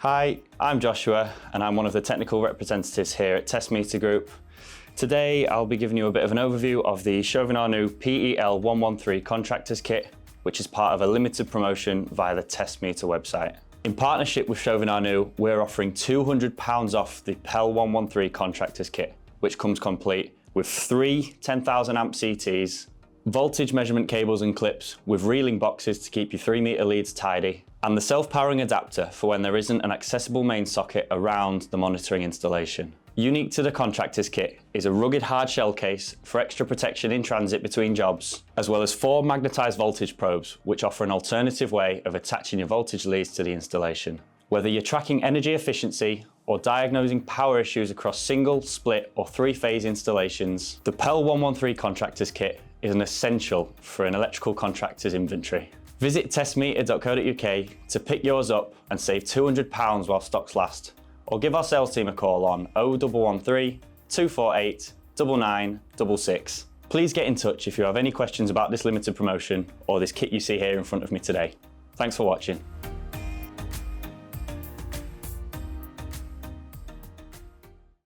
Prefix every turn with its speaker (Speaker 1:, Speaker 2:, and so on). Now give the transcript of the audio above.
Speaker 1: Hi, I'm Joshua and I'm one of the technical representatives here at Test Meter Group. Today I'll be giving you a bit of an overview of the Chauvin Arnoux PEL113 Contractors Kit, which is part of a limited promotion via the Test Meter website. In partnership with Chauvin Arnoux, we're offering £200 off the PEL113 Contractors Kit, which comes complete with 3 10,000 amp CTs, voltage measurement cables and clips with reeling boxes to keep your 3-meter leads tidy, and the self-powering adapter for when there isn't an accessible main socket around the monitoring installation. Unique to the Contractors Kit is a rugged hard shell case for extra protection in transit between jobs, as well as 4 magnetised voltage probes, which offer an alternative way of attaching your voltage leads to the installation. Whether you're tracking energy efficiency or diagnosing power issues across single, split or 3-phase installations, the PEL113 Contractors Kit is an essential for an electrical contractor's inventory. Visit testmeter.co.uk to pick yours up and save £200 while stocks last, or give our sales team a call on 0113 248 9966. Please get in touch if you have any questions about this limited promotion or this kit you see here in front of me today. Thanks for watching.